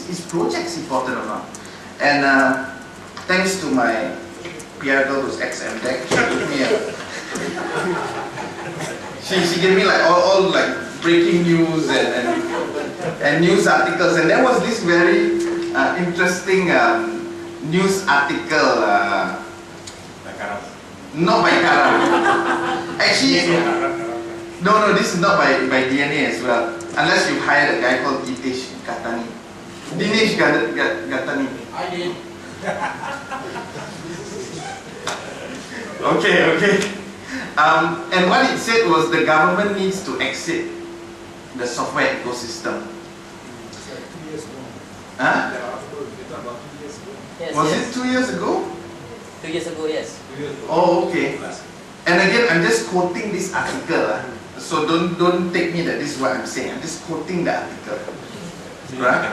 is projects important or not? And thanks to my PR girl who's ex-MDEC, she gave me like all like breaking news and news articles, and there was this very interesting news article. By Karam. Not by Karam. Actually, no, this is not by DNA as well. Unless you hired a guy called Dinesh Gatani. I did. Okay. And what it said was the government needs to exit the software ecosystem. It's like 2 years ago. Huh? The article written about 2 years ago. Yes, Was yes. it 2 years ago? 2 years ago, yes. 2 years ago. Oh, okay. And again, I'm just quoting this article. So don't take me that this is what I'm saying. I'm just quoting the article. Right?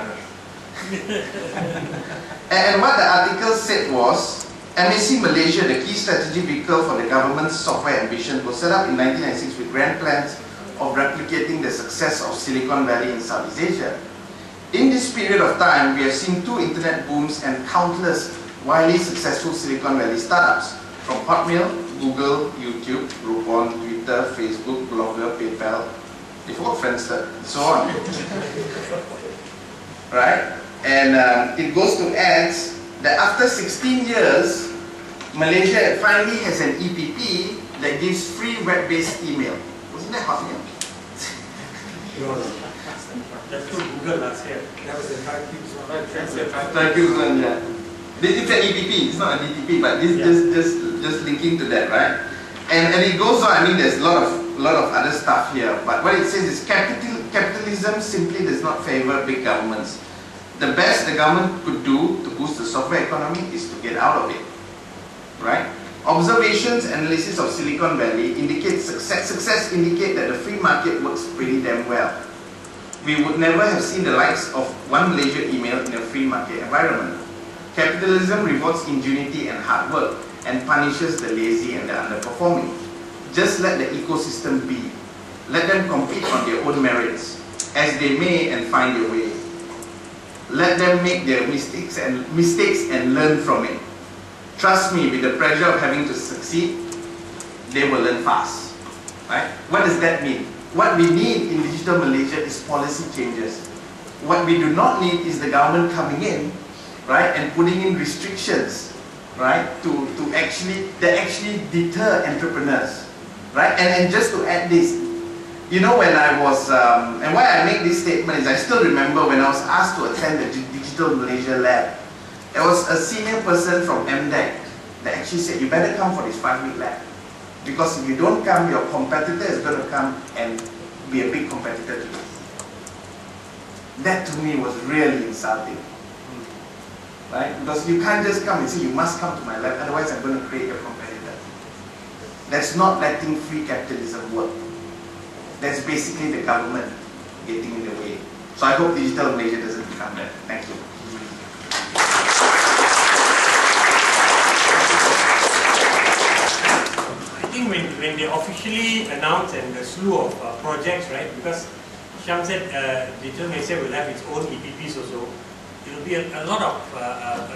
And what the article said was, MAC Malaysia, the key strategy vehicle for the government's software ambition, was set up in 1996 with grand plans of replicating the success of Silicon Valley in Southeast Asia. In this period of time, we have seen 2 internet booms and countless widely successful Silicon Valley startups, from Hotmail, Google, YouTube, Groupon, Twitter, Facebook, Blogger, PayPal, they forgot Friendster, and so on. Right? And it goes to add that after 16 years, Malaysia finally has an EPP that gives free web-based email. Wasn't that Hotmail? That's through Google last year. That was the TimeCubes one. TimeCubes one, yeah. It's an EPP, it's not an EPP, but this just linking to that, right? And it goes on. I mean, there's a lot of other stuff here, but what it says is capitalism simply does not favor big governments. The best the government could do to boost the software economy is to get out of it, right? Observations, analysis of Silicon Valley indicate success indicate that the free market works pretty damn well. We would never have seen the likes of One Malaysia email in a free market environment. Capitalism rewards ingenuity and hard work and punishes the lazy and the underperforming. Just let the ecosystem be. Let them compete on their own merits, as they may, and find their way. Let them make their mistakes and learn from it. Trust me, with the pressure of having to succeed, they will learn fast. Right? What does that mean? What we need in Digital Malaysia is policy changes. What we do not need is the government coming in, right, and putting in restrictions, right, to actually deter entrepreneurs, right? And just to add this, you know, when I was, and why I make this statement is I still remember when I was asked to attend the Digital Malaysia lab, there was a senior person from MDEC that actually said, you better come for this 5-week lab. Because if you don't come, your competitor is going to come and be a big competitor to you. That to me was really insulting. Right? Because you can't just come and say, you must come to my lab, otherwise I'm going to create a competitor. That's not letting free capitalism work. That's basically the government getting in the way. So I hope Digital Malaysia doesn't become that. Thank you. I think when they officially announced and the slew of projects, right, because Syam said Digital Malaysia will have its own EPPs also, it will be a lot of,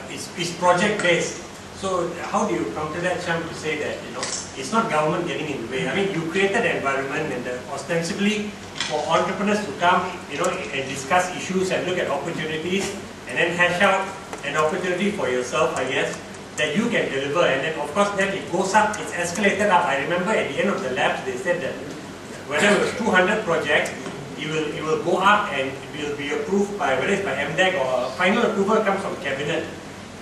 it's project based. So how do you counter that, Syam, to say that, you know, it's not government getting in the way? I mean, you created the environment and ostensibly for entrepreneurs to come, you know, and discuss issues and look at opportunities and then hash out an opportunity for yourself, I guess, that you can deliver. And then of course then it goes up, it's escalated up. I remember at the end of the labs they said that whether it was 200 projects, it will go up and it will be approved by, whether it's by MDEC or final approval comes from cabinet.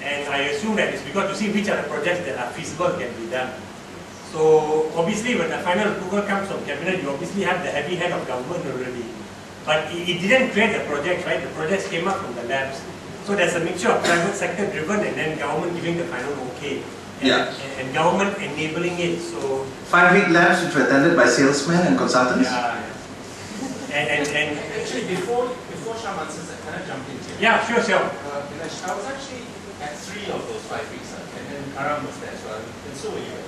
And I assume that it's because to see which are the projects that are feasible can be done. So obviously when the final approval comes from cabinet, you obviously have the heavy hand of government already. But it didn't create the projects, right? The projects came up from the labs. So there's a mixture of private sector driven and then government giving the final okay. And government enabling it. So 5-week labs which were attended by salesmen and consultants? Yeah. And Actually, before Syam answers that, can I jump in here? yeah, sure. Ganesh, I was actually at 3 of those 5 weeks, and then Karam was there as well, and so were you.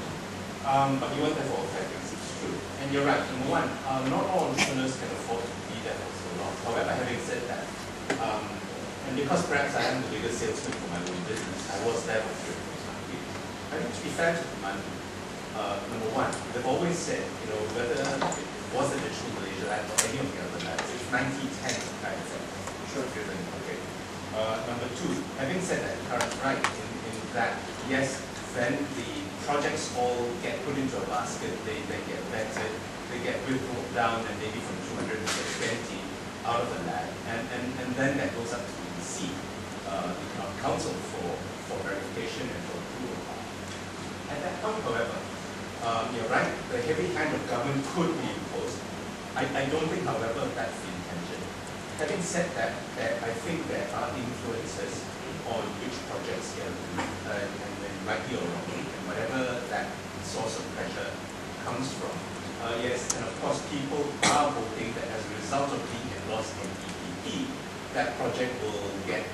But you weren't there for all 5 weeks, it's true. And you're right, number one, not all entrepreneurs can afford to be there for so long. However, having said that, And because perhaps I am the biggest salesman for my own business, I was there for 3 weeks. I think to be fair to the man, number one, they've always said, whether it was the Digital Malaysia Lab or any of the other labs, it's 90-10 kind of thing. Sure, driven, okay. Number two, having said that, Karam's right in that, yes, then the projects all get put into a basket, they get vetted, they get whittled down, and maybe from 200 to 20 out of the lab, and then that goes up to the EC, the Economic Council for verification and for approval. At that point, however, you're right, the heavy hand of government could be imposed. I don't think, however, that's the intention. Having said that, I think there are influences on which projects get approved, and rightly or wrongly, and whatever that source of pressure comes from. Yes, and of course, people are hoping that as a result of being endorsed in EPP, that project will get,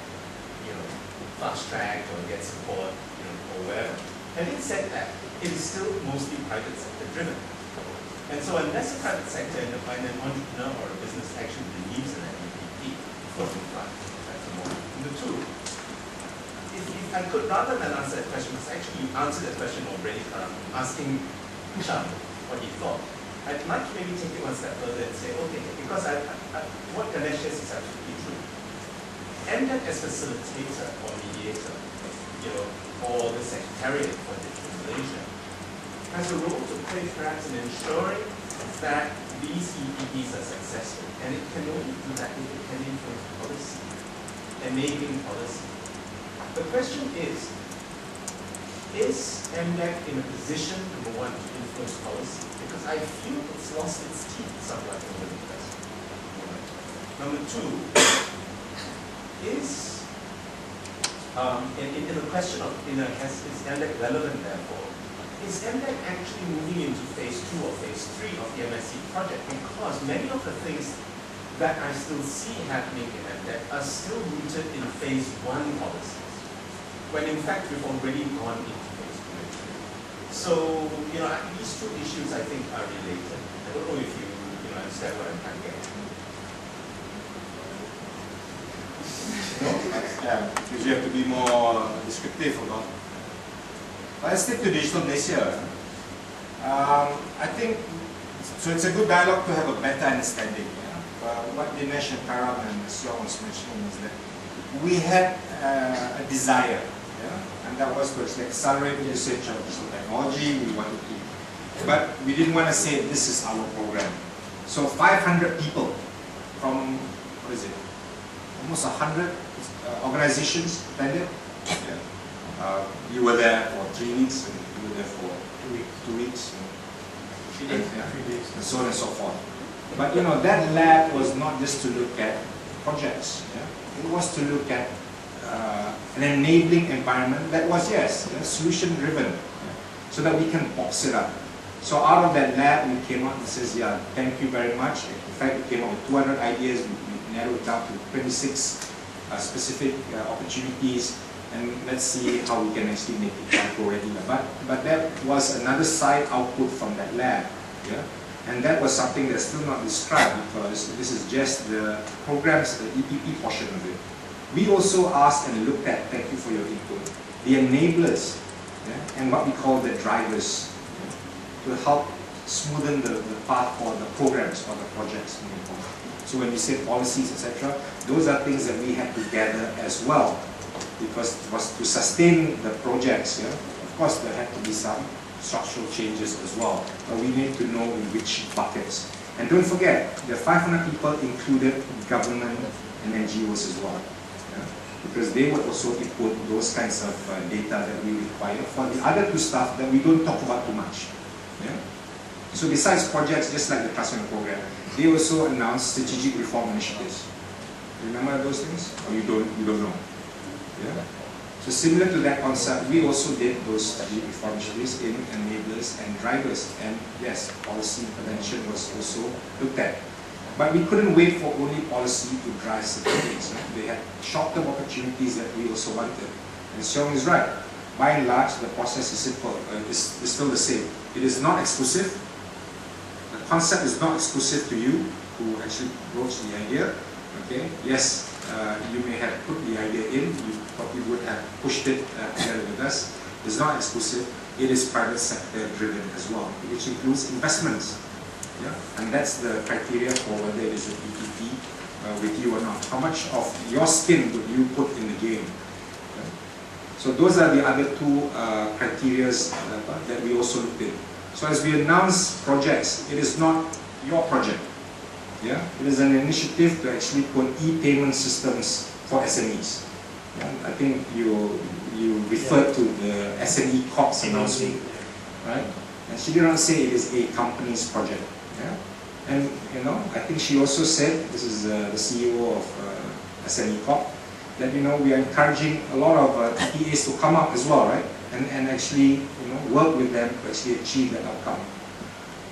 fast-tracked or get support, or whatever. Having said that, it is still mostly private sector driven. And so unless a private sector and an entrepreneur or a business actually believes in an EPP, of course we can't. That's the one. Number two, if I could, rather than answer that question, because actually you answered that question already, Karam, asking Sham what he thought. I'd like to maybe take it one step further and say, okay, because what Ganesh says is absolutely true. MDEC as facilitator or mediator, or the secretariat for Digital Malaysia, has a role to play perhaps in ensuring that these EPPs are successful. And it can only do that if it can influence policy, enabling policy. The question is MDEC in a position, number one, to influence policy? Because I feel it's lost its teeth somewhat over the past. Number two, is in the question of, is MDEC relevant therefore? Is MDEC actually moving into phase 2 or phase 3 of the MSC project? Because many of the things that I still see happening in MDEC are still rooted in phase 1 policies, when in fact we've already gone into phase 2. So, these two issues I think are related. I don't know if you understand what I'm trying to get at. Yeah, because you have to be more descriptive about it. But I stick to Digital Malaysia. I think, so it's a good dialogue to have a better understanding. What Dinesh and Karam and Seong was mentioning is that we had a desire, and that was to accelerate the usage of digital technology. We wanted to, but we didn't want to say this is our program. So 500 people from, almost 100 organizations attended. You were there for 3 weeks, and you were there for 2 weeks, and 3 days, and so on and so forth. But that lab was not just to look at projects. It was to look at an enabling environment that was, solution driven, so that we can box it up. So out of that lab, we came out and says, thank you very much. In fact, we came up with 200 ideas. We narrowed it down to 26 specific opportunities, and let's see how we can actually make it go regular. But that was another side output from that lab, and that was something that's still not described, because this is just the programs, the EPP portion of it. We also asked and looked at, thank you for your input, the enablers, and what we call the drivers, to help smoothen the path for the programs or the projects moving forward. So when we say policies, etc., those are things that we had to gather as well, because it was to sustain the projects. Of course, there had to be some structural changes as well, but we need to know in which buckets. And don't forget, the 500 people included government and NGOs as well, because they would also input those kinds of data that we require for the other two stuff that we don't talk about too much. So besides projects, just like the Classroom program, they also announced strategic reform initiatives. Remember those things? Or you don't know? So similar to that concept, we also did those strategic reform initiatives in enablers and drivers. And yes, policy intervention was also looked at. But we couldn't wait for only policy to drive certain things. They had short-term opportunities that we also wanted. And Seong is right. By and large, the process is simple. It's still the same. It is not exclusive. The concept is not exclusive to you who actually broached the idea. Okay. Yes, you may have put the pushed it together with us. It's not exclusive. It is private sector driven as well, which includes investments. Yeah, and that's the criteria for whether it is a EPP with you or not. How much of your skin would you put in the game? Yeah. So those are the other two criteria that we also looked at. So as we announce projects, it is not your project. Yeah, it is an initiative to actually put e-payment systems for SMEs. Yeah? I think you referred to the SME Corp's announcement, right? And she did not say it is a company's project. Yeah? And I think she also said, this is the CEO of SME Corp, that we are encouraging a lot of TPAs to come up as well, right? And actually work with them to actually achieve that outcome.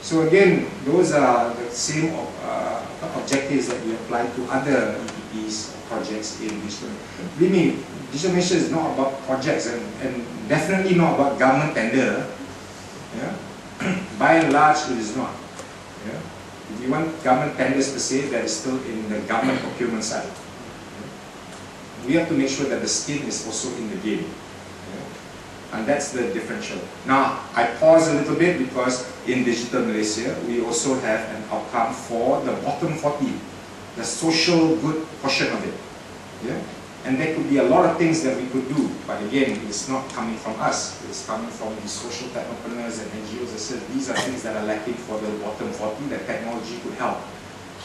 So again, those are the same objectives that we apply to other EPPs projects in Digital. Believe me, Digital Malaysia is not about projects and definitely not about government tender. Yeah? By and large, it is not. Yeah? If you want government tenders per se, that is still in the government procurement side. Yeah? We have to make sure that the skin is also in the game. And that's the differential. Now, I pause a little bit because in Digital Malaysia, we also have an outcome for the bottom 40, the social good portion of it. Yeah? And there could be a lot of things that we could do, but again, it's not coming from us. It's coming from the social technopreneurs and NGOs that said these are things that are lacking for the bottom 40 that technology could help.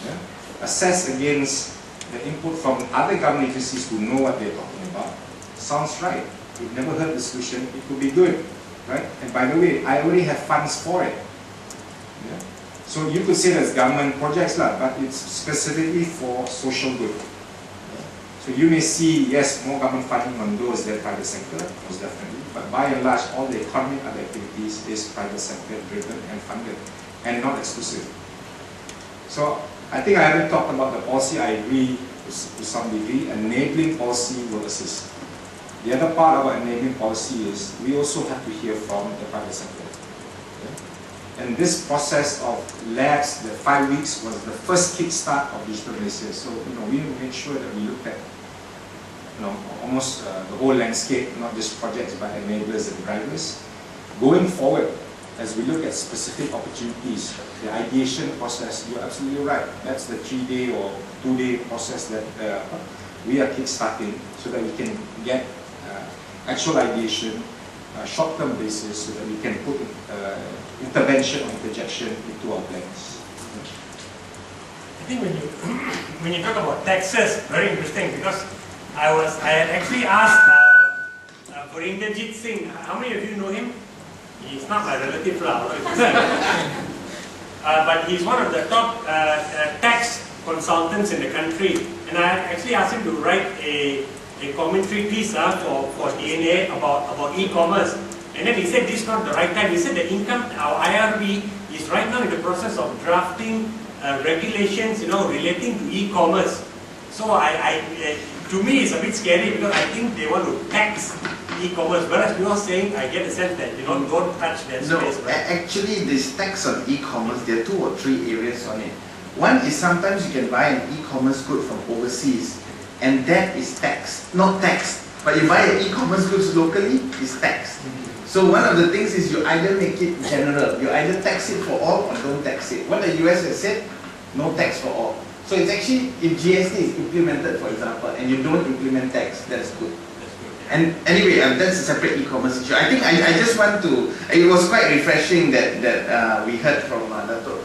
Yeah? Assess against the input from other government agencies who know what they're talking about. Sounds right. We've never heard the solution, it could be good, right? And by the way, I already have funds for it. Yeah? So you could say that's government projects, but it's specifically for social good. Yeah? So you may see, yes, more government funding on those than private sector, most definitely, but by and large, all the economic other activities is private sector driven and funded, and not exclusive. So I think I haven't talked about the policy. I agree to some degree. Enabling policy will assist. The other part of our enabling policy is we also have to hear from the private sector. Okay? And this process of labs, the 5 weeks, was the first kickstart of Digital Malaysia. So we made sure that we looked at almost the whole landscape, not just projects but enablers and drivers. Going forward, as we look at specific opportunities, the ideation process, you're absolutely right. That's the 3-day or 2-day process that we are kickstarting so that we can get actual ideation, short-term basis, so that we can put intervention or interjection into our plans. I think when you talk about taxes, very interesting because I had actually asked for Inderjit Singh. How many of you know him? He's not my relative, but he's one of the top tax consultants in the country, and I actually asked him to write a commentary piece for DNA about e-commerce. And then he said this is not the right time. He said the income, our IRB is right now in the process of drafting regulations, relating to e-commerce. So to me it's a bit scary because I think they want to tax e-commerce. Whereas you are saying, I get a sense that don't touch that space. No, actually this tax on e-commerce, there are 2 or 3 areas on it. One is sometimes you can buy an e-commerce good from overseas, and that is taxed, not taxed. But you buy an e-commerce goods locally, it's taxed. So one of the things is you either make it general, you either tax it for all or don't tax it. What the US has said, no tax for all. So it's actually, if GST is implemented, for example, and you don't implement tax, that's good. And anyway, that's a separate e-commerce issue. I think I just want to, it was quite refreshing that we heard from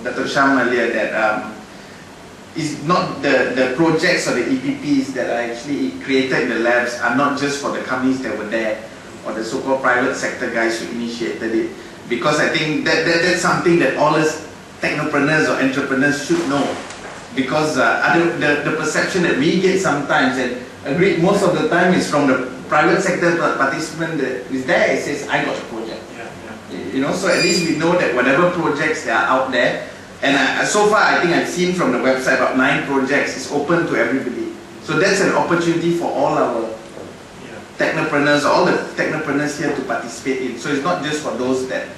Datuk Sham earlier that is not the projects or the EPPs that are actually created in the labs are not just for the companies that were there or the so-called private sector guys who initiated it. Because I think that's something that all us technopreneurs or entrepreneurs should know. Because the perception that we get sometimes, and agreed most of the time, is from the private sector participant that is there, it says, I got a project. So at least we know that whatever projects that are out there, and so far I think I've seen from the website about 9 projects, it's open to everybody. So that's an opportunity for all our technopreneurs, all the technopreneurs here to participate in. So it's not just for those that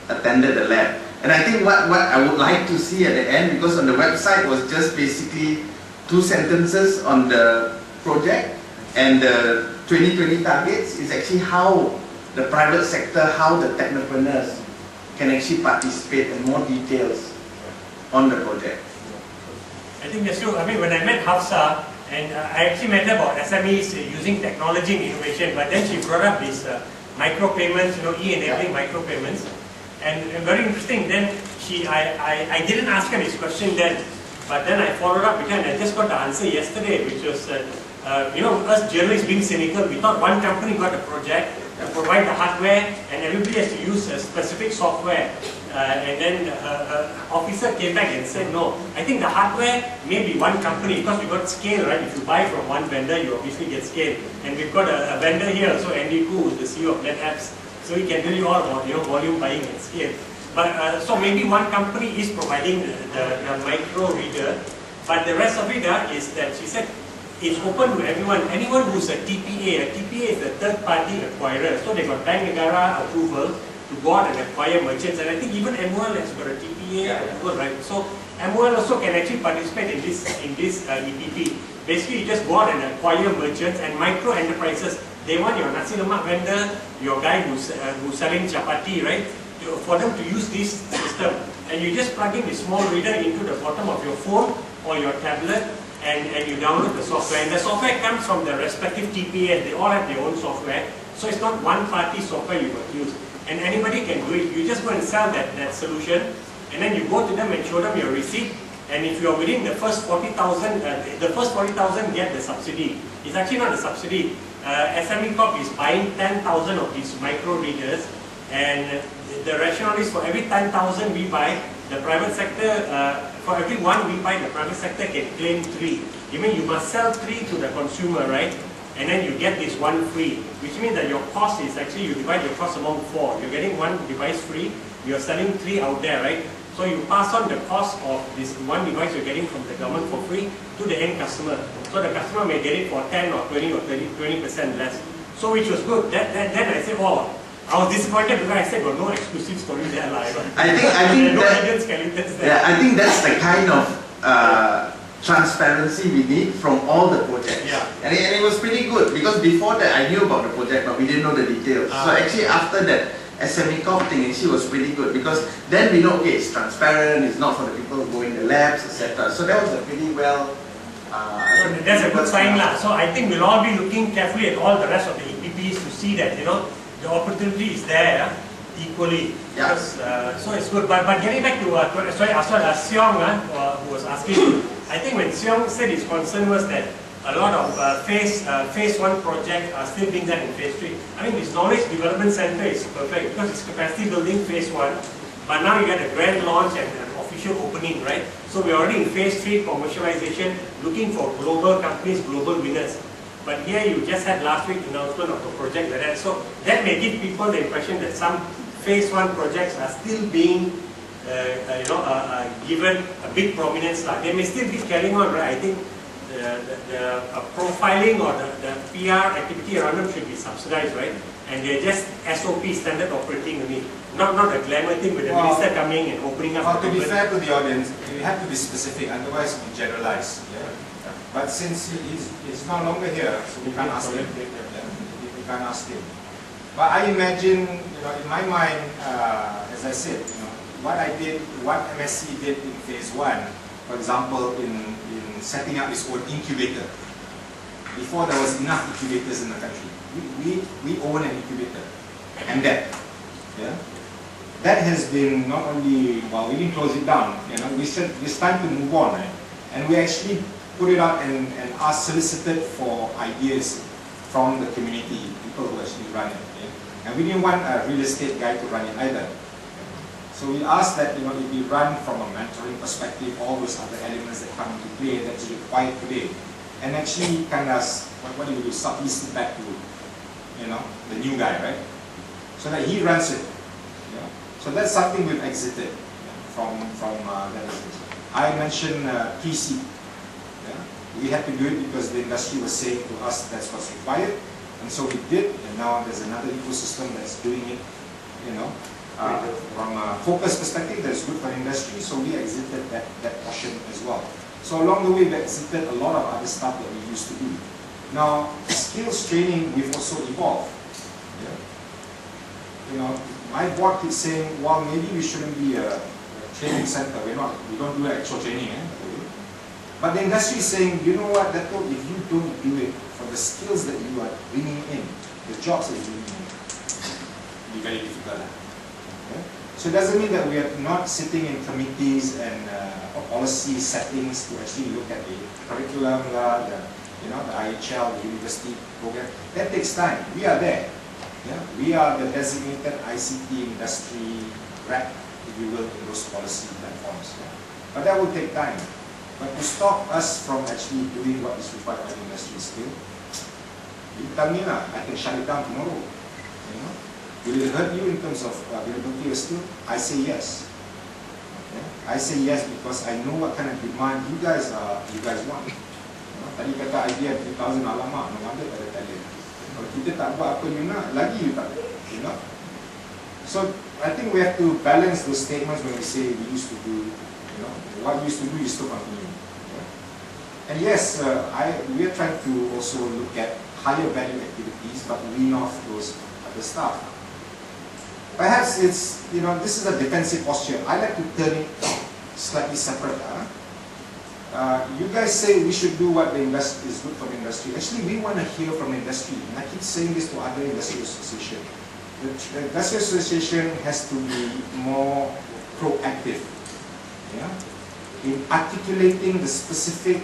attended the lab. And I think what I would like to see at the end, because on the website was just basically 2 sentences on the project, And the 2020 targets is actually how the private sector, how the technopreneurs can actually participate in more details on the project. I think that's true. I mean, when I met Hafsa, and I actually met her about SMEs using technology and innovation, but then she brought up these micropayments, e-enabling micropayments. And very interesting, then I didn't ask her this question then, but then I followed up with her and I just got the answer yesterday, which was, us journalists being cynical, we thought one company got a project to provide the hardware and everybody has to use a specific software. And then her officer came back and said, no, I think the hardware may be one company because we got scale, right? If you buy from one vendor, you obviously get scale. And we've got a vendor here, also Andy Koo, who's the CEO of NetApps. So he can tell you all about volume buying and scale. But so maybe one company is providing the micro reader, but the rest of it is that she said it's open to everyone. Anyone who's a TPA. A TPA is a third party acquirer. So they got Bank Negara approval to go out and acquire merchants. And I think even MOL has got a TPA approval, right? So MOL also can actually participate in this EPP. Basically, you just go out and acquire merchants and micro enterprises. They want your nasi lemak vendor, your guy who's selling chapati, right? For them to use this system, and you just plug in the small reader into the bottom of your phone or your tablet, and you download the software. And the software comes from the respective TPA. They all have their own software, so it's not one-party software you got use. And anybody can do it. You just go and sell that solution, and then you go to them and show them your receipt. And if you're within the first 40,000, get the subsidy. It's actually not a subsidy. SME Corp is buying 10,000 of these micro readers, and the rationale is for every 10,000 we buy, the private sector, for every one we buy, the private sector can claim 3. You mean you must sell 3 to the consumer, right? And then you get this one free, which means that your cost is actually, you divide your cost among 4. You're getting one device free, you're selling 3 out there, right? So you pass on the cost of this one device you're getting from the government for free to the end customer. So the customer may get it for 10 or 20 or 20% less. So which was good. Then I said, oh, I was disappointed because I said, well, no exclusive story there. I think that's the kind of transparency we need from all the projects. Yeah. And it was pretty good because before that I knew about the project but we didn't know the details. So actually after that SME Corp thing actually was pretty good because then we know, okay, it's transparent, it's not for the people who go in the labs, etc. So that was a pretty well... so that's a good sign. So I think we'll all be looking carefully at all the rest of the EPPs to see that, the opportunity is there equally. Yeah. Because, so it's good. But getting back to Seong, who was asking, I think when Seong said his concern was that a lot of phase 1 projects are still being done in phase 3. I mean, this knowledge development center is perfect because it's capacity building phase 1, but now you get a grand launch and an official opening, right? So we're already in phase 3 commercialization, looking for global companies, global winners. But here you just had last week announcement of a project like that. So that may give people the impression that some phase 1 projects are still being given a big prominence. They may still be carrying on, right? I think the profiling or the PR activity around them should be subsidized, right? And they're just SOP, standard operating only. Not a glamour thing with the minister coming and opening up. Well, to be fair to the audience, you have to be specific, otherwise we generalize. Yeah? But since he's no longer here, so we can't ask him. We can't ask him. But I imagine, in my mind, as I said, what MSC did in phase 1, for example, in setting up its own incubator. Before there was enough incubators in the country. We own an incubator. And that has been not only, we didn't close it down, we said it's time to move on, right? And we actually put it out and solicited for ideas from the community, people who actually run it. And we didn't want a real estate guy to run it either. So we asked that it be run from a mentoring perspective, all those other elements that come into play that's required today. And actually kind of, what do we do, sublist it back to the new guy, right? So that he runs it. So that's something we've exited from that business. I mentioned PC. We had to do it because the industry was saying to us that's what's required. And so we did, and now there's another ecosystem that's doing it, from a focus perspective that's good for the industry, so we exited that portion as well. So along the way we exited a lot of other stuff that we used to do. Now, skills training, we've also evolved. Yeah? You know, my board keeps saying, well, maybe we shouldn't be a training center. We don't do actual training. But the industry is saying, you know what, Dato', if you don't do it for the skills that you are bringing in, the jobs that you're bringing in, it'll be very difficult. Okay? So it doesn't mean that we are not sitting in committees and policy settings to actually look at the curriculum, the IHL, the university program. That takes time. We are there. Yeah? We are the designated ICT industry rep, if you will, in those policy platforms. Yeah? But that will take time. But to stop us from actually doing what is required by the industry still, you tell me now, I can shut it down tomorrow. You know? Will it hurt you in terms of availability of skill? I say yes. Okay? I say yes because I know what kind of demand you guys want. You know? Tadi kata idea 3,000 alamak, no wonder pada talent. Kalau kita tak buat apa you nak, lagi you tak. You know? So I think we have to balance those statements when we say we used to do. You know, what you used to do, you still continue. Okay? And yes, we are trying to also look at higher value activities, but wean off those other stuff. Perhaps it's, you know, this is a defensive posture. I like to turn it slightly separate. You guys say we should do what is good for the industry. Actually, we want to hear from the industry. And I keep saying this to other industry associations. The industry association has to be more proactive. Yeah? In articulating the specific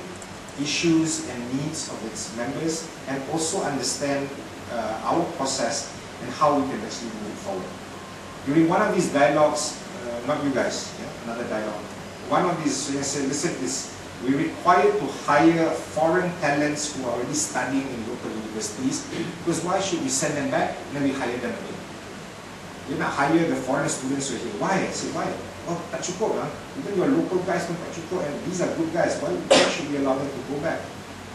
issues and needs of its members, and also understand our process and how we can actually move forward. During one of these dialogues, not you guys, yeah, another dialogue, one of these students said, listen, we're required to hire foreign talents who are already studying in local universities, because why should we send them back and then we hire them again? You're not hire the foreign students who are here. Why? I say, why? Oh, tak cukup lah. Even your local guys pun tak cukup, and these are good guys. Why should we allow them to go back?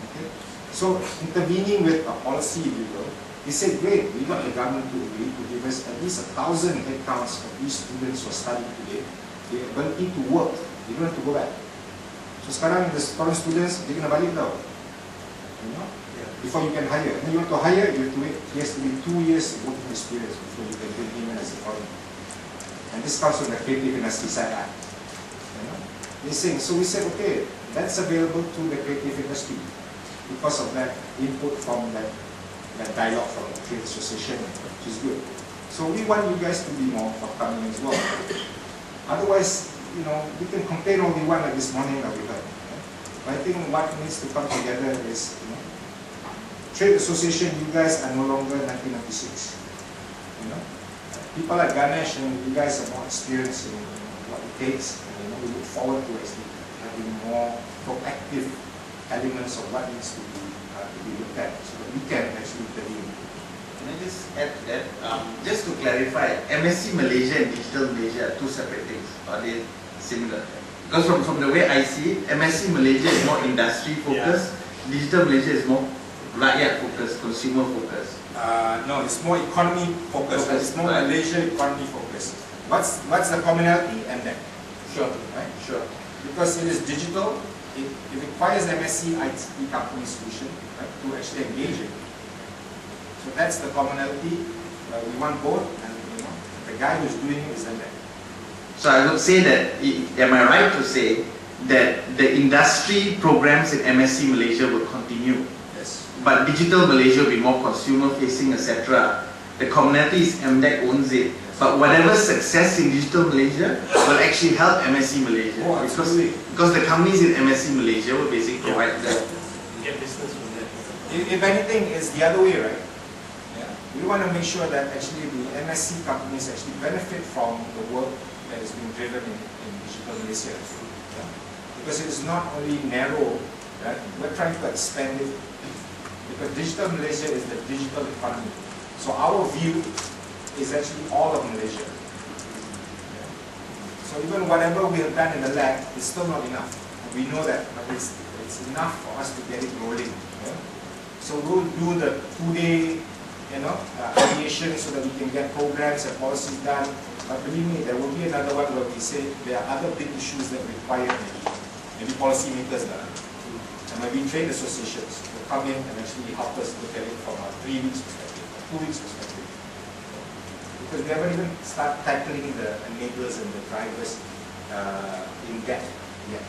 Okay? So intervening with a policy, if you will, they said, great, we got the government to agree to give us at least 1,000 headcounts of these students who are studying today, the ability to work. You don't have to go back. So sekarang the foreign students, dia kena balik tau. You know? Before you can hire. And then you want to hire, you have to wait. He has to be 2 years working experience before you can bring him in as a foreigner. And this comes from the creative industry side. You know? They say, so we said, okay, that's available to the creative industry because of that input from that dialogue from the trade association, which is good. So we want you guys to be more forthcoming as well. Otherwise, you know, we can complain all we want like this morning that we heard. But I think what needs to come together is, you know, trade association, you guys are no longer 1996. You know? People like Ganesh and you guys are more experienced in what it takes, and you know, we look forward to actually having more proactive elements of what needs to be looked at so that we can actually intervene. Can I just add to that? Just to clarify, MSc Malaysia and Digital Malaysia are two separate things. Are they similar? Because from the way I see it, MSc Malaysia is more industry focused, Digital Malaysia is more rakyat focused, consumer focused. No, it's more economy focused. It's more Malaysia economy focused. What's the commonality? And then, Sure. right? Sure. Because it is digital, it requires MSc IT company solution, right, to actually engage it. So that's the commonality. We want both, and you know, the guy who's doing it is then there. So I would say that, am I right to say that the industry programs in MSc Malaysia will continue? Yes. But Digital Malaysia will be more consumer facing, etc. The commonality is MDEC owns it. But whatever success in Digital Malaysia will actually help MSc Malaysia. Oh, because the companies in MSc Malaysia will basically provide that. Get business from that. If anything, it's the other way, right? Yeah. We want to make sure that actually the MSc companies actually benefit from the work that is being driven in Digital Malaysia. Yeah. Because it is not only narrow, right? We're trying to expand it because Digital Malaysia is the digital economy. So our view is actually all of Malaysia. Yeah. So even whatever we have done in the lab is still not enough. We know that, but it's enough for us to get it rolling. Yeah. So we'll do the 2-day, you know, ideation so that we can get programs and policies done. But believe me, there will be another one where we say there are other big issues that require maybe policy makers done. And maybe trade associations will come in and actually help us look at it from a 3 weeks perspective, a 2 weeks perspective. Because we haven't even started tackling the enablers and the drivers in depth yet.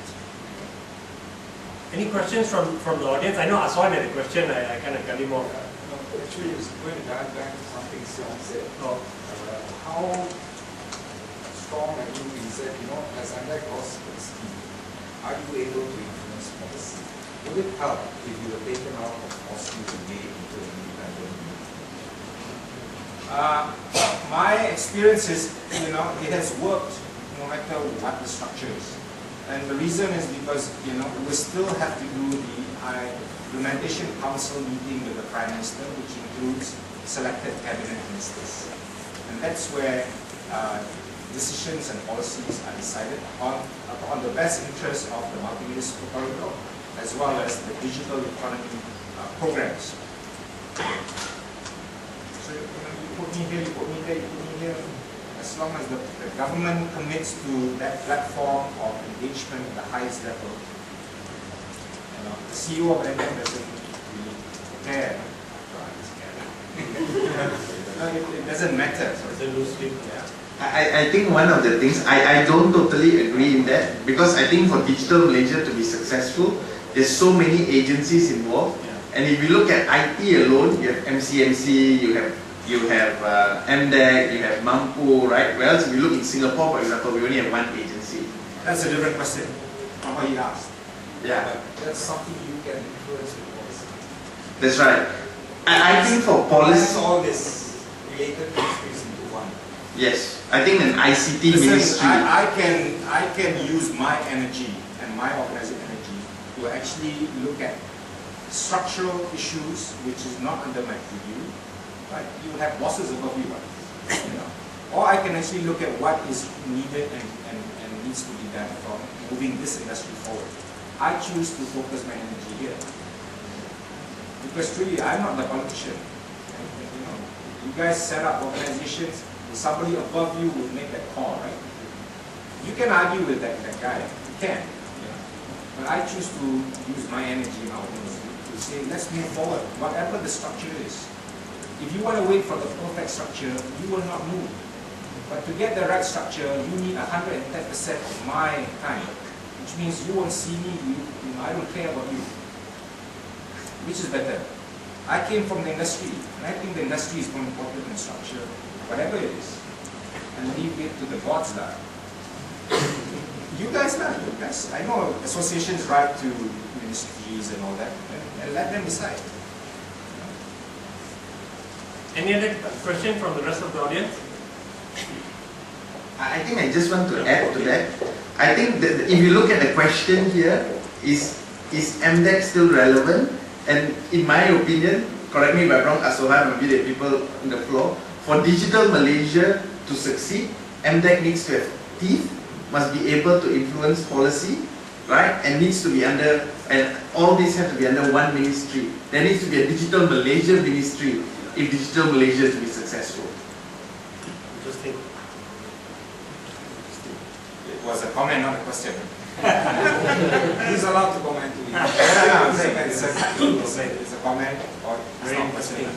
Any questions from the audience? I know Aswan had a question, I kind of cut him off. No, actually, it's going to dive back to something Siong said. Oh. How strong are you in that, as under cost scheme, are you able to influence policy? Would it help if you were taken out of OSCE and made into an independent unit? My experience is, it has worked no matter what the structure is. And the reason is because, we still have to do the implementation council meeting with the Prime Minister, which includes selected cabinet ministers. And that's where decisions and policies are decided on the best interest of the multi-municipal corridor, as well as the digital economy programs. So you put me here, you put me there, you put me here. As long as the government commits to that platform of engagement at the highest level, the CEO of NM doesn't really care. It doesn't matter. So It's a loose sleep. yeah. I think one of the things, I don't totally agree in that, because I think for Digital Malaysia to be successful, there's so many agencies involved. Yeah. And if you look at IT alone, you have MCMC, you have MDEC, you have Mampu, right? Whereas if you look in Singapore, for example, we only have one agency. That's a different question from what you asked. Yeah, But that's something you can influence with policy. that's right. I think for Balance policy, all this related ministries into one. yes, I think an ICT Listen, ministry. I can use my energy and my organizing energy to actually look at structural issues which is not under my purview. Right? You have bosses above you, right? Or I can actually look at what is needed and needs to be done for moving this industry forward. I choose to focus my energy here. Because truly, I'm not the politician. You guys set up organizations, somebody above you will make that call, right? You can argue with that guy, you can. But I choose to use my energy now to say, let's move forward, whatever the structure is. If you want to wait for the perfect structure, you will not move. But to get the right structure, you need 110% of my time, which means you won't see me, I don't care about you. Which is better? I came from the industry, and I think the industry is more important than structure, whatever it is. And leave it to the gods lah. You guys, I know associations write to ministries and all that, and let them decide. Any other question from the rest of the audience? I think I just want to add to that. I think that if you look at the question here, is MDEC still relevant? And in my opinion, correct me if I'm wrong, Asohan, maybe the people on the floor, for Digital Malaysia to succeed, MDEC needs to have teeth, must be able to influence policy, right? And needs to be under, and all these have to be under one ministry. There needs to be a Digital Malaysia ministry if Digital Malaysia is to be successful. Interesting. It was a comment, not a question. He's allowed to comment to you. I'm saying that it's a comment or it's not a question.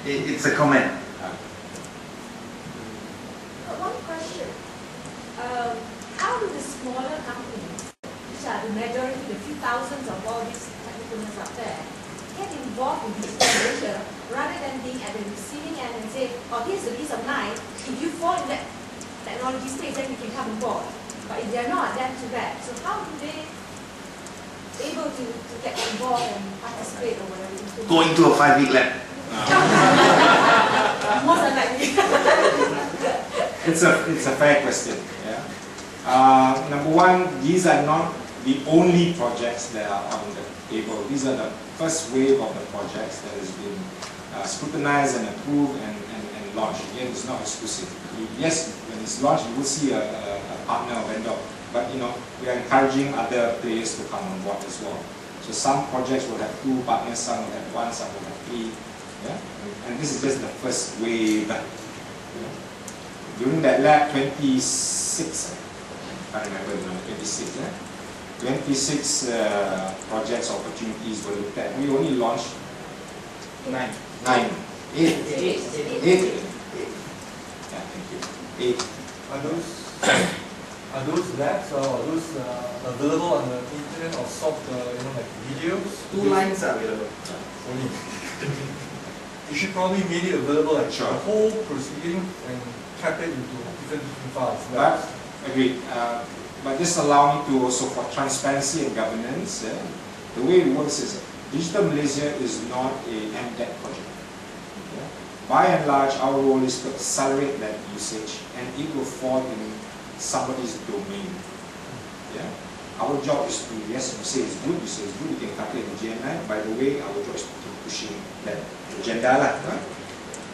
It's a comment. One question. How do the smaller companies, which are the majority, the few thousands of all these technicals out there, get involved in Digital Malaysia rather than being at the receiving end and say, oh, here's the peace of mind. If you fall in that technology space, then you can come on board. But if they're not, then too bad. So how do they able to get involved and participate or whatever? Go into a 5-week lab. Most unlikely. It's a fair question. Yeah. Number one, these are not the only projects that are on the table. These are the first wave of the projects that has been scrutinized and approved and launched. Again, it's not exclusive. Yes, when it's launched, you will see a partner or vendor. But we are encouraging other players to come on board as well. So some projects will have 2 partners, some will have 1, some will have 3. Yeah? And this is just the first wave. During that lab, 26, I can't remember the number, 26. 26 projects, opportunities were looked at. We only launched 8. Yeah, thank you. 8. Are those labs or are those available on the internet or soft, like videos? 2 lines are available. Only. You should probably make it available, like Sure. the whole proceeding and trap it into different files. But, agreed. But this allow me to also, for transparency and governance, the way it works is Digital Malaysia is not a MDEC project. Yeah? By and large, our role is to accelerate that usage, and it will fall in somebody's domain. Yeah? Our job is to, yes, you say it's good, you say it's good, you can calculate the GNI. By the way, our job is to keep pushing that agenda lah. Right?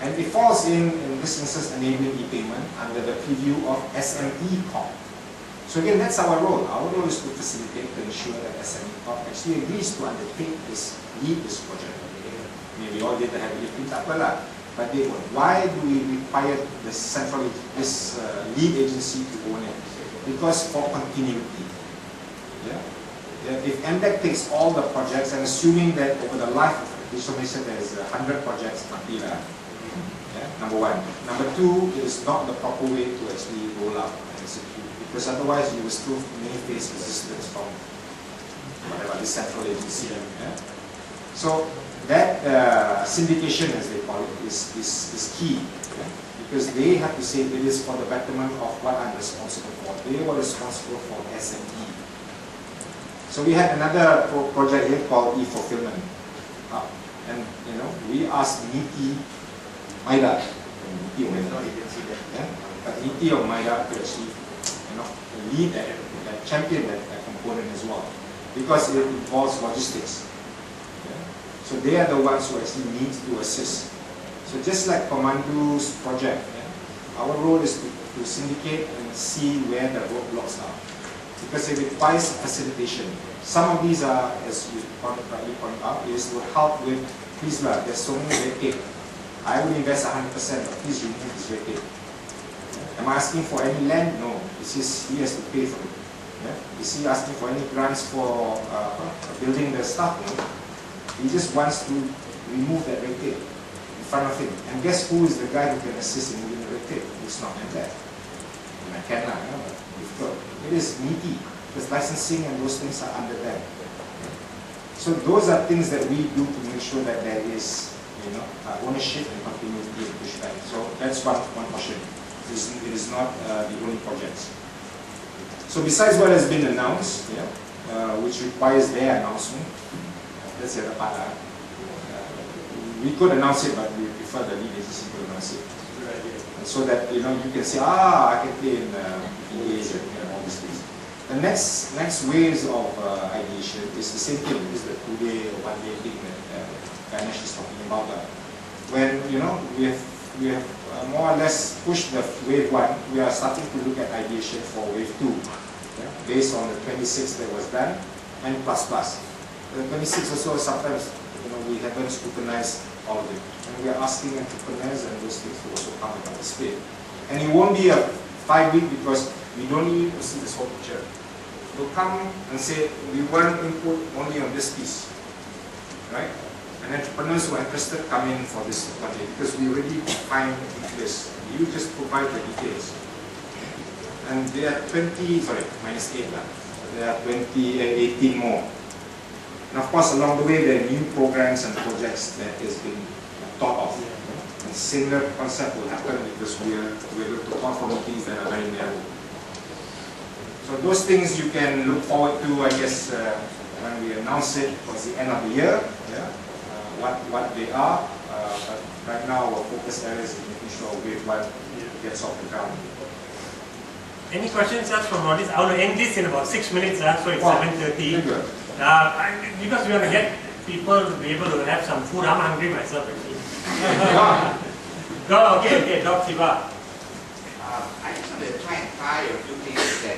And it falls in this instance, enabling e-payment under the preview of SME Corp. So again, that's our role. Our role is to facilitate, to ensure that SME Corp actually agrees to undertake this, lead this project. Maybe all did the heavy lifting, tak apalah. But they won't. Why do we require the central, this lead agency to own it? Because for continuity. Yeah? If MDEC takes all the projects, and assuming that over the life of Digital Malaysia there is 100 projects, yeah? Number 1. Number 2, it is not the proper way to actually roll out and execute. Because otherwise you will still may face resistance from whatever, this central agency. Yeah? So that syndication, as they call it, is key. Yeah? Because they have to say it is for the betterment of what I'm responsible for. They were responsible for SME. So we had another project here called e-fulfillment. And we asked NITI, MIDA, but NITI or MIDA to actually lead that, champion that component as well, because it involves logistics. Yeah? So they are the ones who actually need to assist. So just like Commando's project, our role is to syndicate and see where the roadblocks are, because it requires facilitation. Some of these are, as you rightly point out, is to help with, please there's so many red tape. I will invest 100%, but please remove this red tape. Am I asking for any land? No. He has to pay for it. Yeah? Is he asking for any grants for building the stuff? No. He just wants to remove that red tape in front of him. And guess who is the guy who can assist in moving the red tape? It's not MDEC. I can, but difficult. It is NITI, because licensing and those things are under them. So those are things that we do to make sure that there is ownership and continuity and pushback. So that's one portion. It is not the only projects. So besides what has been announced, which requires their announcement, that's the other part. We could announce it, but we prefer the lead agency to announce it. So that you can say, I can play in EAs and all these things. The next waves of ideation is the same thing. This is the 2-day or 1-day thing that Ganesh is talking about. When we have more or less pushed the wave 1, we are starting to look at ideation for wave 2, based on the 26 that was done and plus. The 26 also sometimes we haven't scrutinized all of it, and we are asking entrepreneurs and those things to also come and participate. And it won't be a 5-week, because we don't need to see this whole picture. We'll come and say we want input only on this piece, right? And entrepreneurs who are interested come in for this project, because we already define this. You just provide the details. And there are minus 8 lah. There are 18 more. And of course, along the way, there are new programs and projects that has been thought of. And similar concept will happen, because we're able to call for meetings that are very narrow. So those things you can look forward to, I guess, when we announce it towards the end of the year. What they are, but right now our focus area is making sure wave 1 gets off the ground. Any questions from audience? I want to end this in about 6 minutes, so it's 7:30. Because we want to get people to be able to have some food. I'm hungry myself actually. Go, okay, Doc Siva. I just want to try and tie a few things that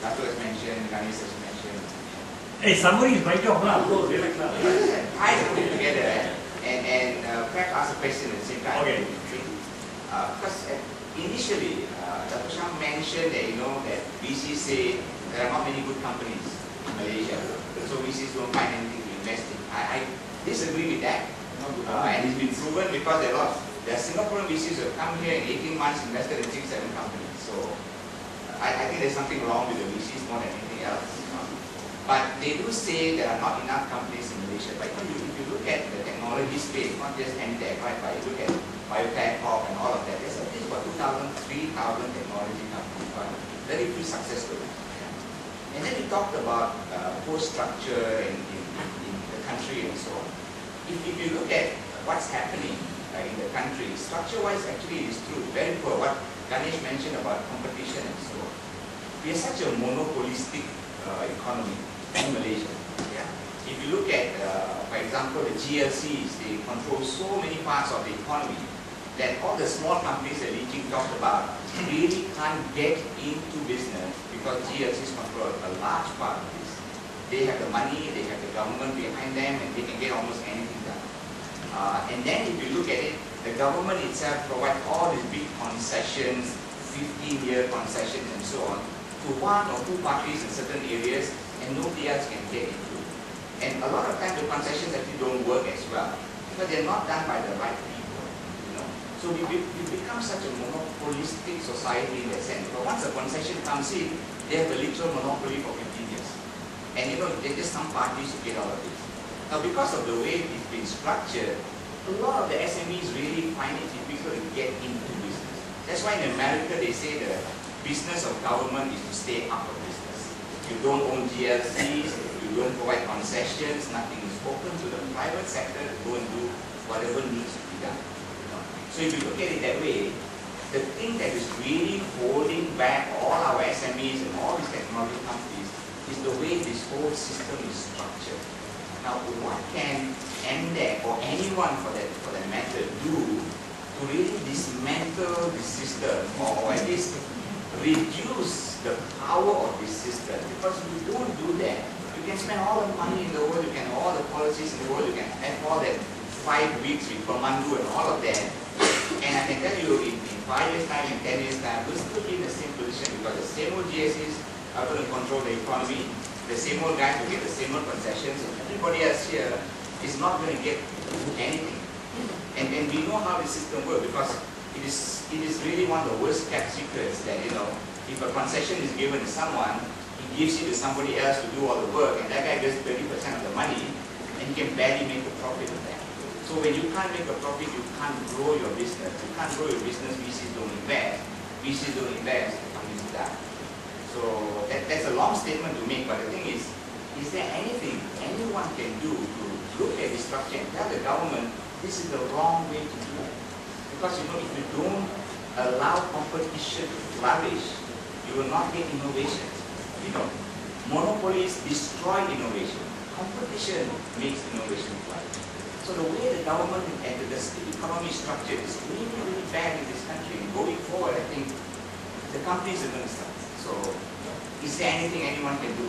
Datuk has mentioned, Ganesh has mentioned. Hey, summary is my job, lah. Tie everything together and perhaps ask a question at the same time. Okay. Because initially, Dr. Shah mentioned that that BC said there are not many good companies in Malaysia, so VCs don't find anything to invest in. I disagree with that, and it's been proven because there are Singaporean VCs who have come here in 18 months, invested in 6-7 companies. So I think there's something wrong with the VCs more than anything else. But they do say there are not enough companies in Malaysia. But if you look at the technology space, not just MTech, right? But you look at biotech, Corp, and all of that, there's at least about 2,000, 3,000 technology companies, but very few successful. And then we talked about post structure in the country and so on. If you look at what's happening in the country, structure-wise, actually it is true, very poor. What Ganesh mentioned about competition and so on. We are such a monopolistic economy in Malaysia. Yeah? If you look at, for example, the GLCs, they control so many parts of the economy that all the small companies that Lee Ching talked about really can't get into business because GLCs control a large part of this. They have the money, they have the government behind them, and they can get almost anything done. And then if you look at it, the government itself provides all these big concessions, 15-year concessions and so on, to one or two parties in certain areas, and nobody else can get into it. And a lot of times the concessions actually don't work as well, because they're not done by the right people. So we become such a monopolistic society in that sense. But once a concession comes in, they have a literal monopoly for 15 years. And there's just some parties who get out of it. Now because of the way it's been structured, a lot of the SMEs really find it difficult to get into business. That's why in America they say the business of government is to stay out of business. You don't own GLCs, you don't provide concessions, nothing is open to the private sector to go and do whatever needs to be done. So if you look at it that way, the thing that is really holding back all our SMEs and all these technology companies is the way this whole system is structured. Now, what can MDEC or anyone for that matter do to really dismantle this system, or at least reduce the power of this system? Because if you don't do that, you can spend all the money in the world, you can have all the policies in the world, you can have all that 5 weeks with Pemandu and all of that. And I can tell you, in 5 years' time, in 10 years' time, we'll still be in the same position because the same old GSEs are going to control the economy, the same old guys will get the same old concessions, and everybody else here is not going to get anything. And we know how the system works because it is really one of the worst kept secrets that, if a concession is given to someone, he gives it to somebody else to do all the work, and that guy gets 30% of the money, and he can barely make a profit of that. So when you can't make a profit, you can't grow your business. You can't grow your business, VCs don't invest. VCs don't invest, the companies die. So that's a long statement to make, but the thing is there anything anyone can do to look at this structure and tell the government this is the wrong way to do it? Because if you don't allow competition to flourish, you will not get innovation. Monopolies destroy innovation. Competition makes innovation flourish. So the way the government and the economy structure is really, really bad in this country. And going forward, I think the companies are going to start. So, is there anything anyone can do?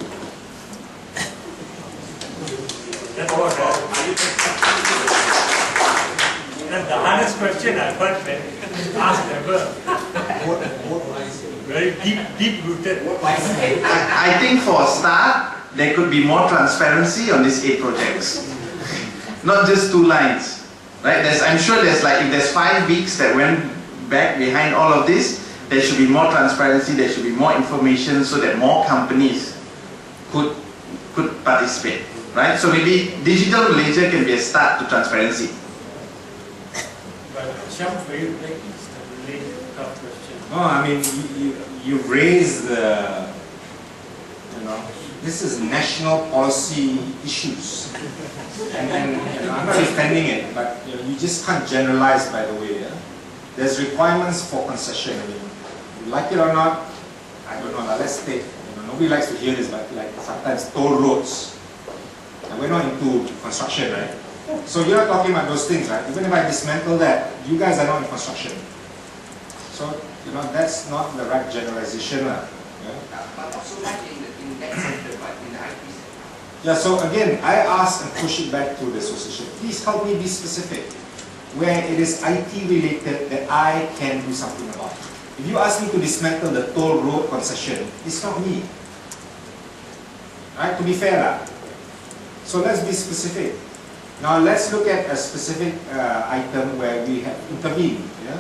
That's what that's the hardest question I've heard asked ever. Very deep rooted. I think for a start, there could be more transparency on these 8 projects. Not just 2 lines, right? I'm sure if there's 5 weeks that went back behind all of this, there should be more transparency, there should be more information so that more companies could participate, right? So maybe Digital Malaysia can be a start to transparency. But Sham, for you, it's a really tough question. No, I mean, you've raised the, this is national policy issues. And I'm not defending it, but you just can't generalize, by the way. Yeah? There's requirements for concession. I mean, you like it or not, I don't know. Now let's take, nobody likes to hear this, but sometimes toll roads. And we're not into construction, right? So you're not talking about those things, right? Even if I dismantle that, you guys are not in construction. So, that's not the right generalization. Yeah? But not so much in that sector, but in the IT sector. Yeah, so again, I ask and push it back to the association. Please help me be specific. Where it is IT related that I can do something about. If you ask me to dismantle the toll road concession, it's not me. right? To be fair lah. So let's be specific. Now let's look at a specific item where we have intervened, yeah?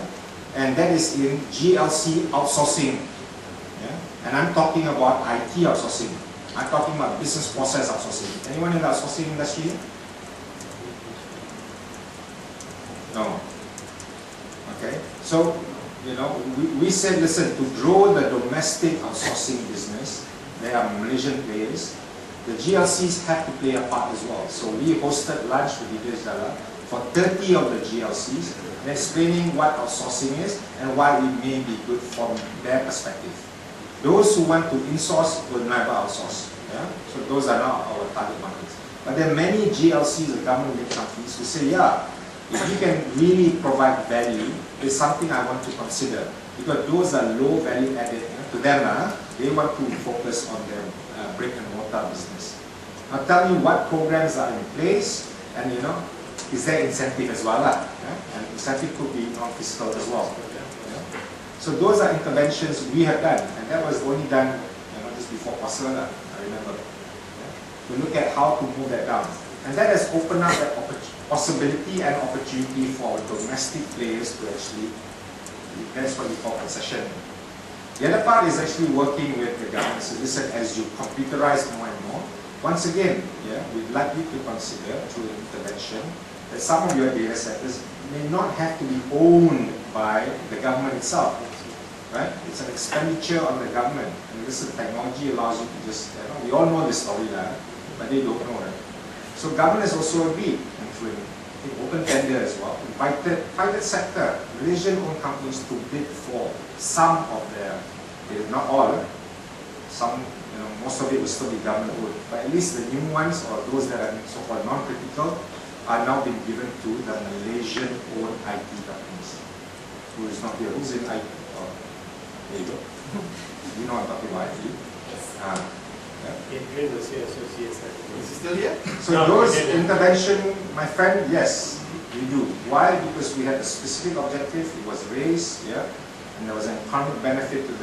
And that is in GLC outsourcing. Yeah? And I'm talking about IT outsourcing. I'm talking about business process outsourcing. Anyone in the outsourcing industry? No. Okay. So, you know, we said, listen, to grow the domestic outsourcing business, there are Malaysian players. The GLCs have to play a part as well. So we hosted lunch with Digital for 30 of the GLCs, explaining what outsourcing is and why it may be good from their perspective. Those who want to insource will never outsource. Yeah? So those are not our target markets. But there are many GLCs, the government companies, who say, yeah, if you can really provide value, it's something I want to consider. Because those are low value added. To them, they want to focus on their brick and mortar business. Now tell me what programs are in place, and you know, is there incentive as well? And incentive could be non-fiscal as well. So those are interventions we have done, and that was only done just before Pasal, I remember. To look at how to move that down. And that has opened up that possibility and opportunity for domestic players to actually, that's what we call concession. The other part is actually working with the government. So listen, as you computerize more and more, once again, we'd like you to consider through intervention that some of your data centers may not have to be owned by the government itself. Right? It's an expenditure on the government. And this technology allows you to just, we all know this story, but they don't know, right? So government has also agreed, including open tender as well, invited private sector, Malaysian-owned companies to bid for some of their, not all, some, most of it will still be government-owned, but at least the new ones or those that are so-called non-critical are now being given to the Malaysian-owned IT companies. Who is not here? Who's in IT? There you go. You know what I'm talking about, actually. Adrian was here, so she is Is he still here? So those intervention, my friend, yes, we do. Why? Because we had a specific objective, it was raised, and there was an economic benefit to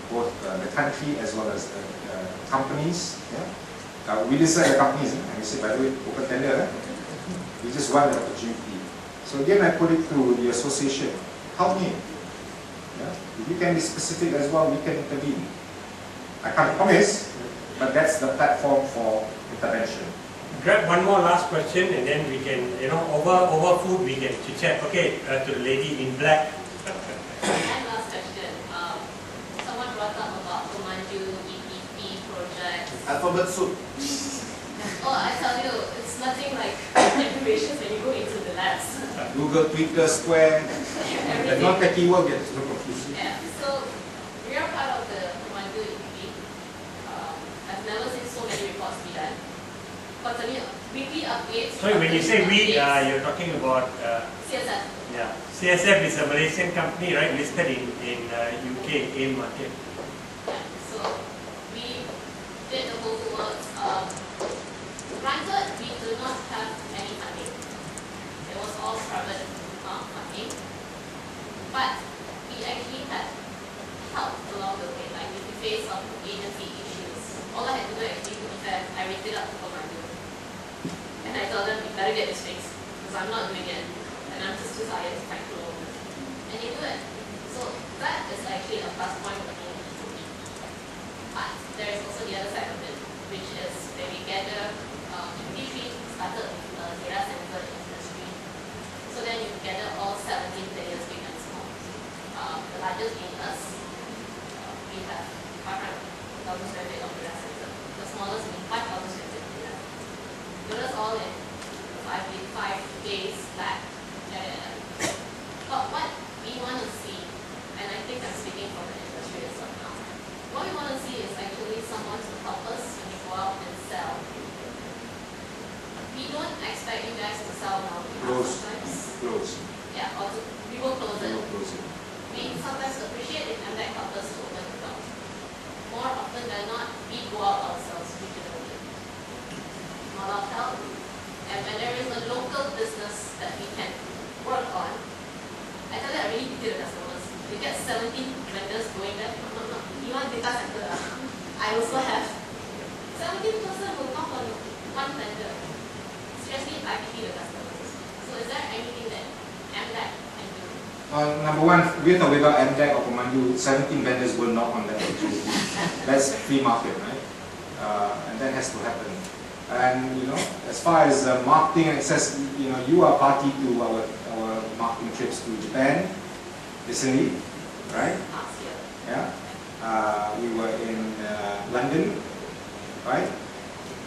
both the country as well as the companies. We decide the companies, and we say, by the way, open tender, we just want the opportunity. So again, I put it through the association. Help me. If you can be specific as well, we can intervene. I can't promise, but that's the platform for intervention. Grab one more last question, and then we can, over food we can chit chat. Okay, to the lady in black. One last question. Someone brought up about Komaju EPP project. Alphabet soup. Oh, I tell you, it's nothing like decorations when you go into the labs. Google, Twitter, Square, the non-techie world gets no confusing. Yeah, so we are part of the Komaju EPP. I've never seen so many reports be done. Constantly weekly updates. So when you say we, you're talking about CSF. Yeah, CSF is a Malaysian company, right? Listed in UK AIM market. Yeah, so we did the whole work. Granted, we do not have any funding. It was all private funding. But we actually had help along the way. Like if we face some agency issues, all I had to do actually, to be fair, I raised it up to Komaju. And I told them, you better get this fixed, because I'm not doing it. And I'm just too tired to fight through. And they do it. So that is actually a plus point for me. But there is also the other side of it, which is where we gather, we started with the data center industry. So then you gather all 17 players, big and small. The largest being us. We have 500,000 square feet of data center. The smallest being 5,000 square feet of data center. Put us all in 5 days back. But what we want to see, and I think I'm speaking from the industry as well now, what we want to see is actually someone to help us when we go out and sell. We don't expect you guys to sell now because sometimes. Close. Yeah, or we will close it. Close it. We sometimes appreciate it and that helps us to open the door. More often than not, we go out ourselves regionally. Not our help. And when there is a local business that we can work on, I tell you, I really pity the customers. You get 17 vendors going there. No. You want data center? I also have. So 17% will knock on one vendor, especially if IPP the customers. So is there anything that MDAC can do? Number one, with or without MDAC or Pemandu, 17 vendors will knock on that opportunity. That's free market, right? And that has to happen. And you know, as far as marketing access, you know, you are party to our marketing trips to Japan recently, right? Last year. Yeah. We were in London, right?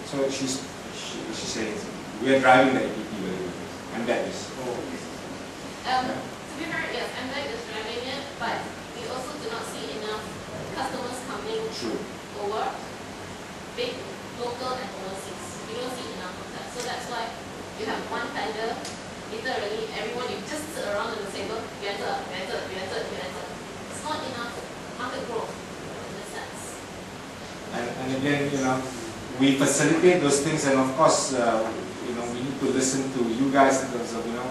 So she's saying we are driving the EPP, and that is. To be fair, yes, MDAC is driving it, but we also do not see enough customers coming over, big, local and overseas. We don't see enough of that. So that's why you have one vendor, literally everyone, you just sit around on the table, it's not enough market growth in this sense. And again, you know, we facilitate those things, and of course, you know, we need to listen to you guys in terms of, you know,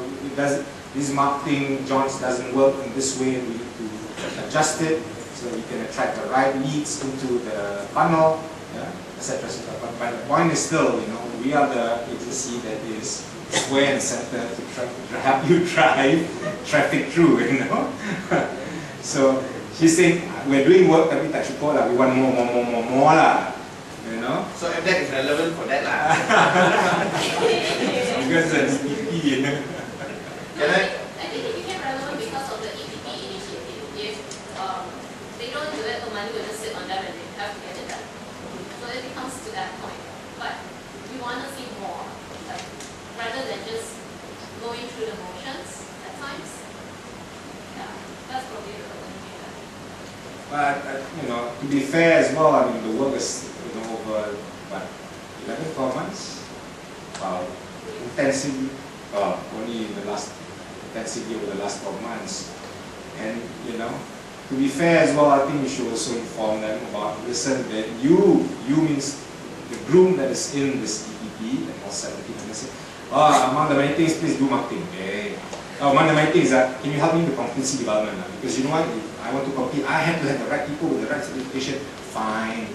this marketing Johns doesn't work in this way, and we need to adjust it so that we can attract the right leads into the funnel, yeah, etc. But the point is still, you know, we are the agency that is square and center to help you drive traffic through, you know. So she's saying we're doing work tapi tak cukup lah. We want more lah, you know. So MDAC is relevant for that lah. Because it's EPP. Can I? I think it became relevant because of the EPP initiative. If they don't do it, Pemandu will just sit on them and they have to get it done. So it becomes to that point. But we want to see more, like rather than just going through the motions at times. Yeah, that's probably the only thing that. But you know, to be fair as well, I mean, the work is, you know, over what, 11-12 months. Wow, intensively. Only in the last intensively over the last 12 months. And you know, to be fair as well, I think you should also inform them about, listen, that you means the groom that is in this EPP, and all 17, and they say, among the many things, please do marketing. Okay. Among the many things that, can you help me with competency development? Because you know what, if I want to compete, I have to have the right people with the right certification. Fine.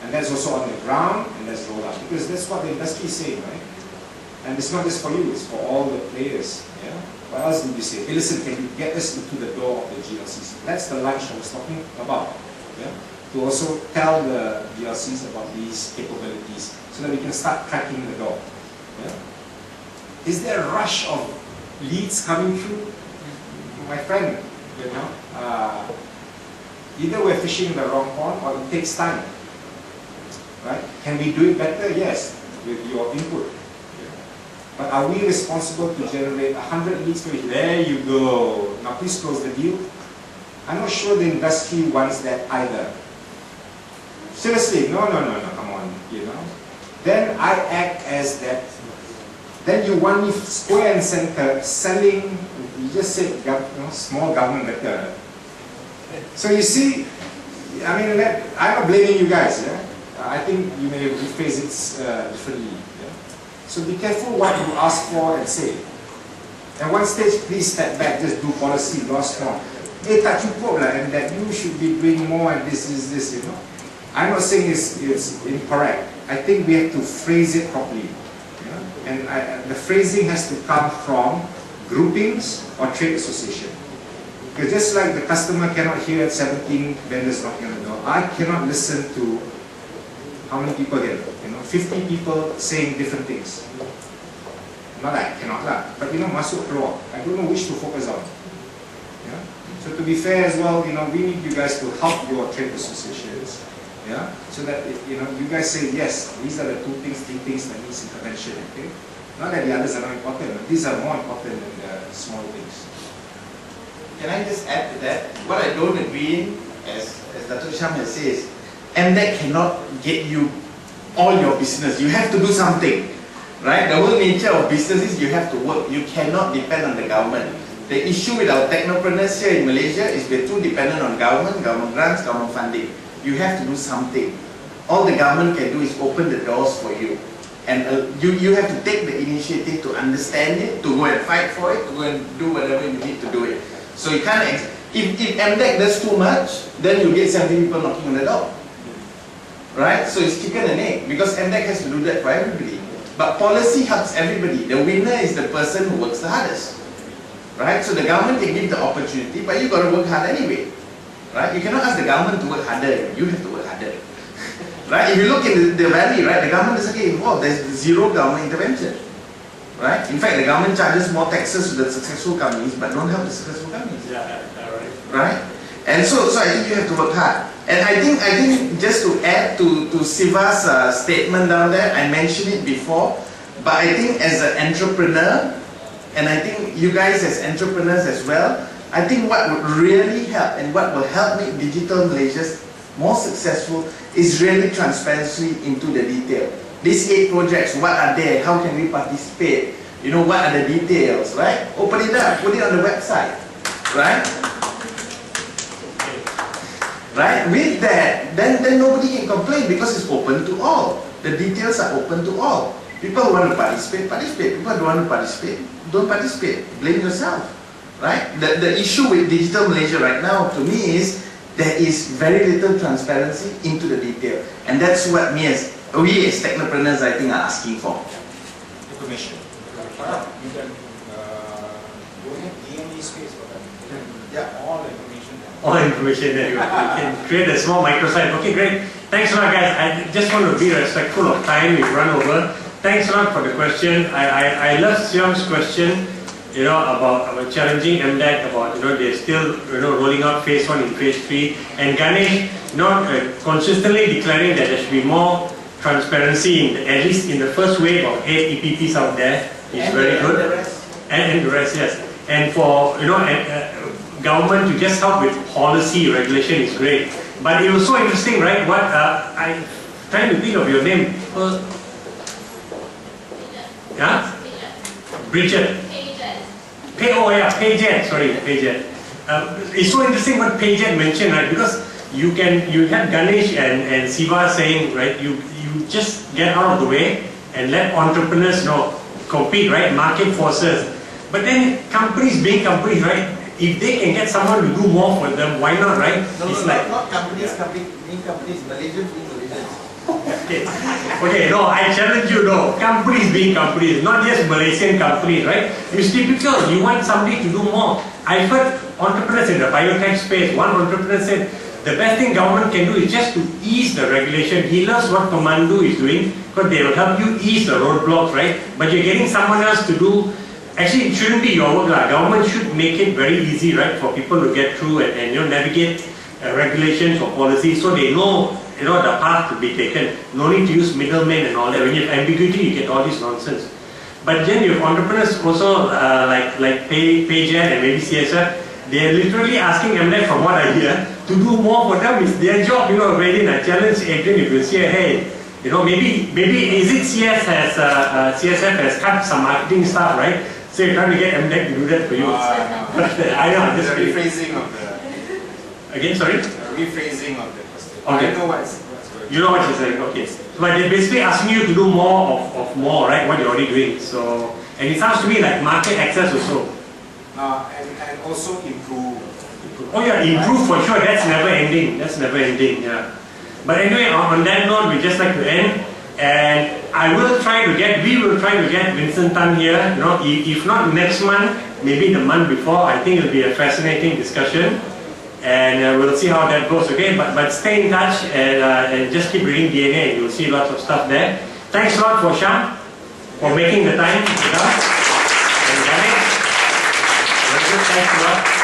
And that's also on the ground, and that's rolled out. Because that's what the industry is saying, right? And it's not just for you, it's for all the players. Yeah? What else did you say? Hey, listen, can you get us into the door of the GLCs? That's the lunch I was talking about. Yeah? To also tell the GLCs about these capabilities so that we can start cracking the door. Yeah? Is there a rush of leads coming through? My friend, you know, either we're fishing in the wrong pond or it takes time. Right? Can we do it better? Yes, with your input. But are we responsible to generate 100 leads per week? There you go. Now please close the deal. I'm not sure the industry wants that either. Seriously, no, come on, you know. Then I act as that. Then you want me square and center selling, you just said, you know, small government better. So you see, I mean, I'm not blaming you guys. Yeah? I think you may rephrase it differently. So be careful what you ask for and say. At one stage, please step back, just do policy, lost more. Tak cukup lah, and that you should be doing more, and this, you know. I'm not saying it's incorrect. I think we have to phrase it properly. Yeah? And the phrasing has to come from groupings or trade association. Because just like the customer cannot hear 17 vendors knocking on the door, I cannot listen to how many people here? You know, 50 people saying different things. Not that I cannot lah, but you know, masuk keluar. I don't know which to focus on. Yeah? So to be fair as well, you know, we need you guys to help your trade associations. Yeah? So that you know, you guys say yes, these are the 2 things, 3 things that needs intervention. Okay? Not that the others are not important, but these are more important than the small things. Can I just add to that? What I don't agree in, as Datuk Sham has said, MDAC cannot get you all your business. You have to do something, right? The whole nature of business is you have to work. You cannot depend on the government. The issue with our technopreneurs here in Malaysia is we're too dependent on government grants, government funding. You have to do something. All the government can do is open the doors for you. And you have to take the initiative to understand it, to go and fight for it, to go and do whatever you need to do it. So you can't, if MDAC does too much, then you get 70 people knocking on the door. right? So it's chicken and egg because MDEC has to do that for everybody. But policy helps everybody. The winner is the person who works the hardest, right? So the government can give the opportunity, but you got to work hard anyway, right? You cannot ask the government to work harder. You have to work harder, right? If you look in the valley, right, the government doesn't get involved. There's zero government intervention, right? In fact, the government charges more taxes to the successful companies, but don't help the successful companies. Yeah, right? And so I think you have to work hard. And I think just to add to Siva's statement down there, I mentioned it before, but I think as an entrepreneur, and I think you guys as entrepreneurs as well, I think what would really help and what will help make Digital Malaysia more successful is really transparency into the detail. These 8 projects, what are there? How can we participate? You know, what are the details, right? Open it up, put it on the website, right? Right? With that, then nobody can complain because it's open to all. The details are open to all. People who want to participate, participate. People who don't want to participate, don't participate. Blame yourself. Right? The issue with Digital Malaysia right now, to me, is there is very little transparency into the detail. And that's what we as technopreneurs, I think, are asking for. Information. You can go ahead, DNA space for that. Yeah, all information. All information there. You can create a small microsite. Okay, great. Thanks a lot, guys. I just want to be respectful of time. We've run over. Thanks a lot for the question. I love Siam's question, you know, about challenging MDEC, about, you know, they're still, you know, rolling out phase 1 and phase 3. And Ganesh, not consistently declaring that there should be more transparency, at least in the first wave of 8 EPPs out there, is very good. And the rest, yes. And for, you know, government to just help with policy regulation is great. But it was so interesting, right? What I'm trying to think of your name. Yeah? Bridget. Oh yeah, Paget. Sorry, Paget. It's so interesting what Paget mentioned, right? Because you had Ganesh and Siva saying, right? You just get out of the way and let entrepreneurs, you know, compete, right? Market forces. But then companies being companies, right? If they can get someone to do more for them, why not, right? No, it's not companies being companies, Malaysians being Malaysians. Okay, no, I challenge you, no. Companies being companies, not just Malaysian companies, right? It's typical, you want somebody to do more. I've heard entrepreneurs in the biotech space, one entrepreneur said, the best thing government can do is just to ease the regulation. He loves what Commando is doing, because they will help you ease the roadblocks, right? But you're getting someone else to do. Actually, it shouldn't be your work. Government should make it very easy, right, for people to get through and you know, navigate regulations or policies so they know, you know, the path to be taken. No need to use middlemen and all that. When you have ambiguity, you get all this nonsense. But then you have entrepreneurs also like Paget and maybe CSF. They are literally asking MDEC, from what I hear, to do more for them. It's their job, you know. Really, I challenge Adrian if you say, hey, you know, maybe is it CSF has cut some marketing staff, right? So you're trying to get MDEC to do that for you. No. I know, just the rephrasing of the... Again, sorry? Rephrasing of the question. Okay. I know what's going on. You know what you're saying, okay. But they're basically asking you to do more of more, right? What you're already doing. So, and it sounds to me like market access also. And also improve. Oh yeah, improve for sure. That's never ending. That's never ending, yeah. But anyway, on that note, we just like to end. And we will try to get Vincent Tan here, you know, if not next month, maybe the month before. I think it'll be a fascinating discussion. And we'll see how that goes, okay? But stay in touch and just keep reading DNA and you'll see lots of stuff there. Thanks a lot for Sham, for making the time with us. And Ganesh, thanks a lot.